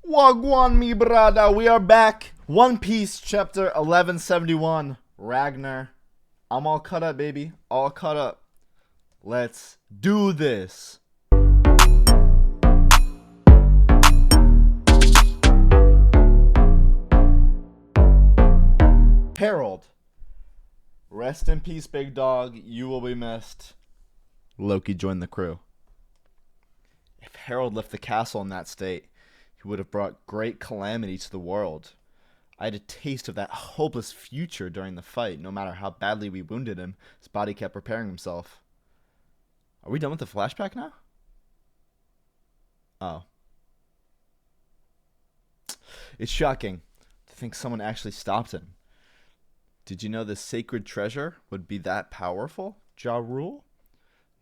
Wagwan mi brada, we are back. One Piece chapter 1171. Ragnir. I'm all cut up, baby. All cut up. Let's do this. Harold. Rest in peace, big dog. You will be missed. Loki joined the crew. If Harold left the castle in that state, he would have brought great calamity to the world. I had a taste of that hopeless future during the fight. No matter how badly we wounded him, his body kept preparing himself. Are we done with the flashback now? Oh. It's shocking to think someone actually stopped him. Did you know the sacred treasure would be that powerful, Ja Rule?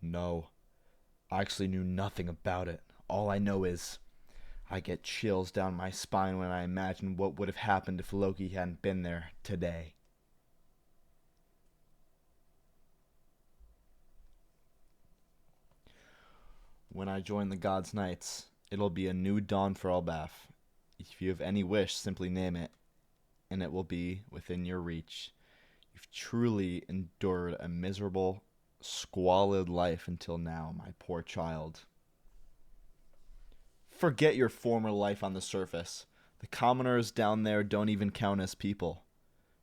No. I actually knew nothing about it. All I know is I get chills down my spine when I imagine what would have happened if Loki hadn't been there today. When I join the God's Knights, it'll be a new dawn for Elbaf. If you have any wish, simply name it, and it will be within your reach. You've truly endured a miserable, squalid life until now, my poor child. Forget your former life on the surface. The commoners down there don't even count as people.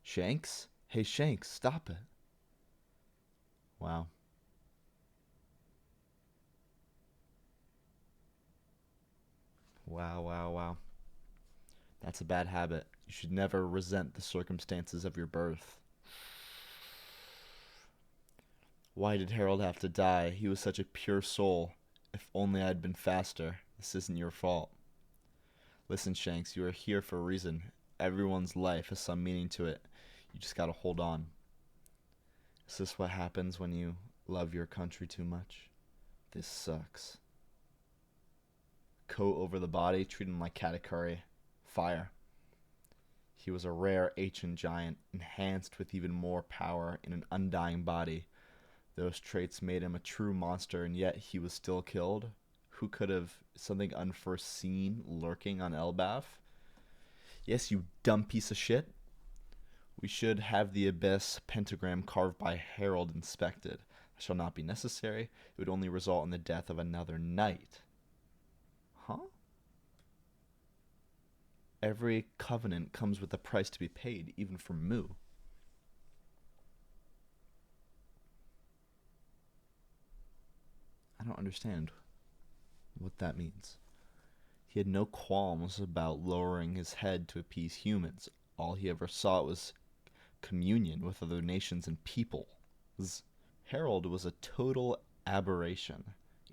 Shanks? Hey, Shanks, stop it. Wow. Wow. That's a bad habit. You should never resent the circumstances of your birth. Why did Harold have to die? He was such a pure soul. If only I'd been faster. This isn't your fault. Listen, Shanks, you are here for a reason. Everyone's life has some meaning to it. You just gotta hold on. Is this what happens when you love your country too much? This sucks. Coat over the body, treat him like Katakuri. Fire. He was a rare ancient giant, enhanced with even more power in an undying body. Those traits made him a true monster, and yet he was still killed. Who could have something unforeseen lurking on Elbaf? Yes, you dumb piece of shit. We should have the abyss pentagram carved by Harold inspected. That shall not be necessary. It would only result in the death of another knight. Huh? Every covenant comes with a price to be paid, even for Mu. I don't understand what that means. He had no qualms about lowering his head to appease humans. All he ever sought was communion with other nations and people. Harold was a total aberration,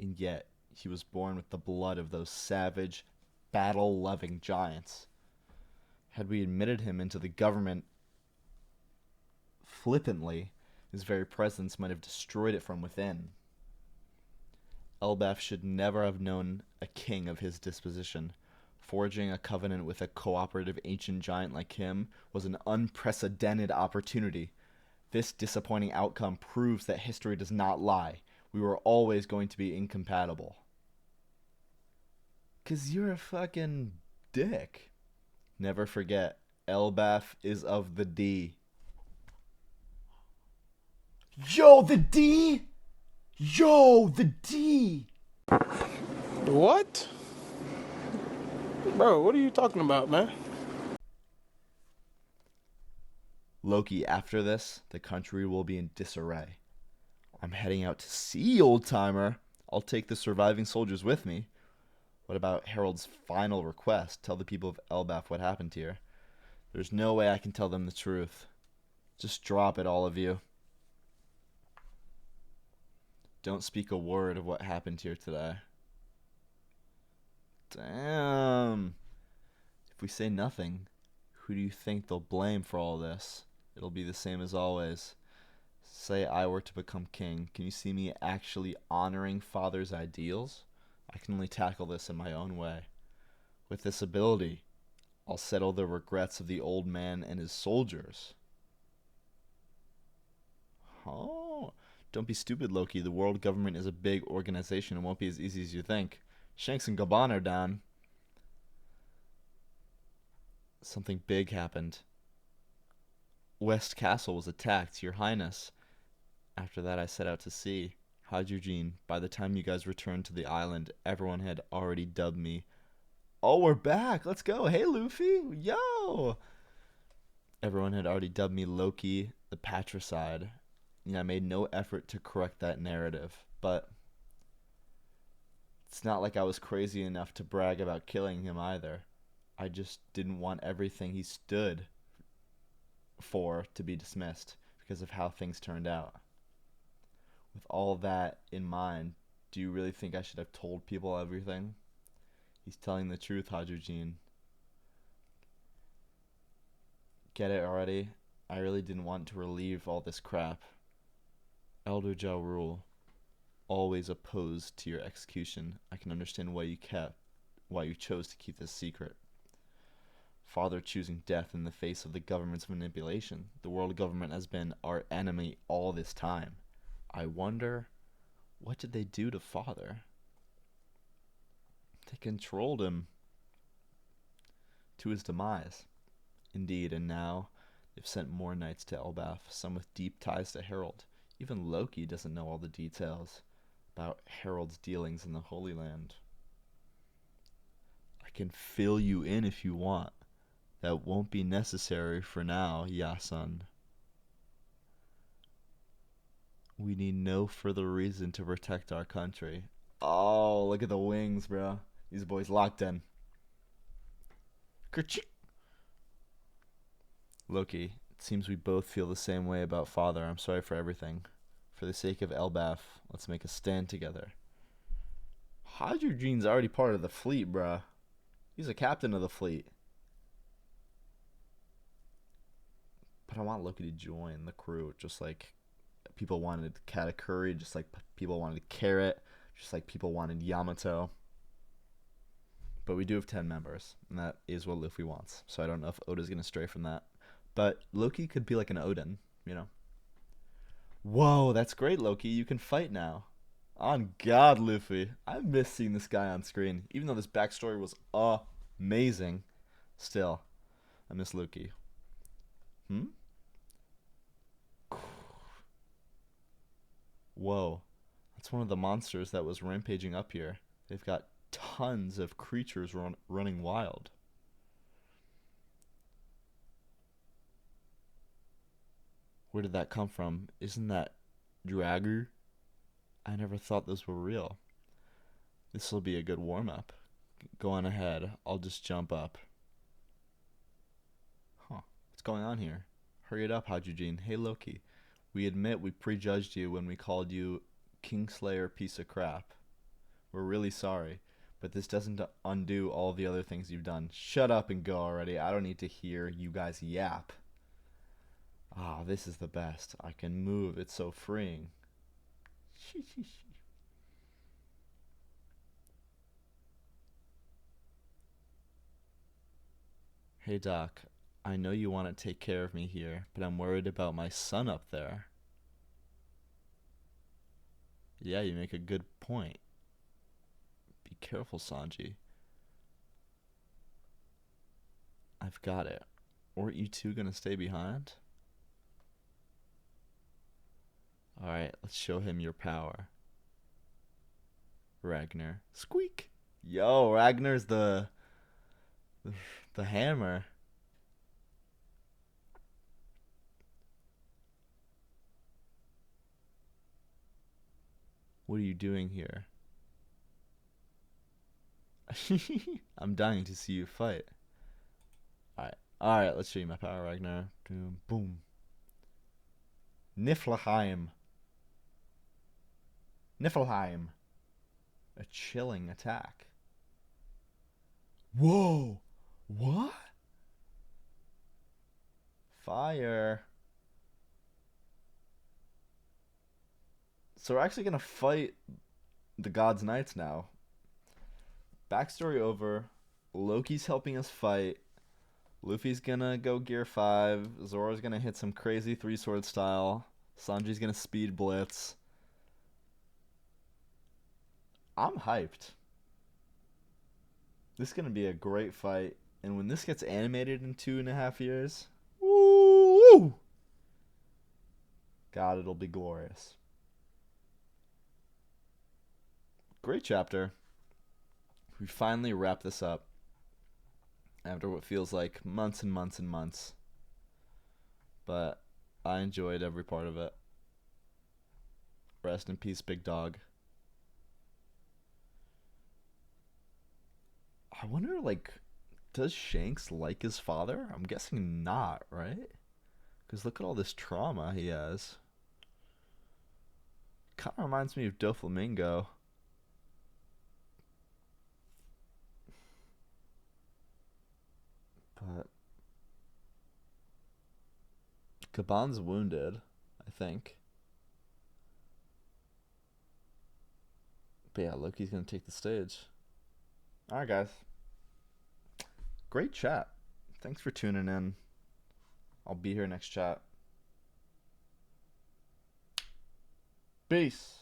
and yet he was born with the blood of those savage, battle-loving giants. Had we admitted him into the government flippantly, his very presence might have destroyed it from within. Elbaf should never have known a king of his disposition. Forging a covenant with a cooperative ancient giant like him was an unprecedented opportunity. This disappointing outcome proves that history does not lie. We were always going to be incompatible. 'Cause you're a fucking dick. Never forget, Elbaf is of the D. Yo, the D! Yo, the D! What? Bro, what are you talking about, man? Loki, after this, the country will be in disarray. I'm heading out to sea, old-timer. I'll take the surviving soldiers with me. What about Harold's final request? Tell the people of Elbaf what happened here. There's no way I can tell them the truth. Just drop it, all of you. Don't speak a word of what happened here today. Damn. If we say nothing, who do you think they'll blame for all this? It'll be the same as always. Say I were to become king. Can you see me actually honoring father's ideals? I can only tackle this in my own way. With this ability, I'll settle the regrets of the old man and his soldiers. Oh, don't be stupid, Loki. The world government is a big organization and won't be as easy as you think. Shanks and Gaban are down. Something big happened. West Castle was attacked, Your Highness. After that, I set out to sea. Hadjujin, by the time you guys returned to the island, everyone had already dubbed me. Oh, we're back. Let's go. Hey, Luffy. Yo. Everyone had already dubbed me Loki, the patricide. And I made no effort to correct that narrative. But it's not like I was crazy enough to brag about killing him either. I just didn't want everything he stood for to be dismissed because of how things turned out. With all that in mind, do you really think I should have told people everything? He's telling the truth, Hajujin. Get it already? I really didn't want to relieve all this crap. Elder Ja Rule, always opposed to your execution. I can understand why you chose to keep this secret. Father choosing death in the face of the government's manipulation. The world government has been our enemy all this time. I wonder, what did they do to Father? They controlled him to his demise. Indeed, and now they've sent more knights to Elbaf, some with deep ties to Harold. Even Loki doesn't know all the details about Harold's dealings in the Holy Land. I can fill you in if you want. That won't be necessary for now, Yasun. We need no further reason to protect our country. Oh, look at the wings, bro. These boys locked in. Kerchik. Loki, it seems we both feel the same way about Father. I'm sorry for everything. For the sake of Elbaf, let's make a stand together. Hadjujin's already part of the fleet, bruh. He's a captain of the fleet. But I want Loki to join the crew, just like people wanted Katakuri, just like people wanted Carrot, just like people wanted Yamato. But we do have 10 members, and that is what Luffy wants. So I don't know if Oda's going to stray from that. But Loki could be like an Odin, you know? Whoa, that's great, Loki. You can fight now. On God, Luffy. I miss seeing this guy on screen. Even though this backstory was amazing, still, I miss Loki. Whoa, that's one of the monsters that was rampaging up here. They've got tons of creatures running wild. Where did that come from? Isn't that Ragnir? I never thought those were real. This will be a good warm-up. Go on ahead. I'll just jump up. Huh. What's going on here? Hurry it up, Hajujin. Hey, Loki. We admit we prejudged you when we called you Kingslayer piece of crap. We're really sorry, but this doesn't undo all the other things you've done. Shut up and go already. I don't need to hear you guys yap. Ah, this is the best. I can move. It's so freeing. Hey, Doc. I know you want to take care of me here, but I'm worried about my son up there. Yeah, you make a good point. Be careful, Sanji. I've got it. Weren't you two gonna stay behind? Alright, let's show him your power. Ragnir. Squeak! Yo, Ragnar's the hammer. What are you doing here? I'm dying to see you fight. Alright, let's show you my power, Ragnar. Boom. Niflheim. Niflheim. A chilling attack. Whoa! What? Fire. So we're actually gonna fight the God's Knights now. Backstory over. Loki's helping us fight. Luffy's gonna go Gear 5. Zoro's gonna hit some crazy 3-sword style. Sanji's gonna speed blitz. I'm hyped. This is gonna be a great fight. And when this gets animated in 2.5 years, woo! God, it'll be glorious. Great chapter. We finally wrap this up after what feels like months and months and months. But I enjoyed every part of it. Rest in peace, big dog. I wonder, like, does Shanks like his father? I'm guessing not, right? Because look at all this trauma he has. Kind of reminds me of Doflamingo. But Caban's wounded, I think. But yeah, Loki's going to take the stage. Alright, guys. Great chat. Thanks for tuning in. I'll be here next chat. Peace.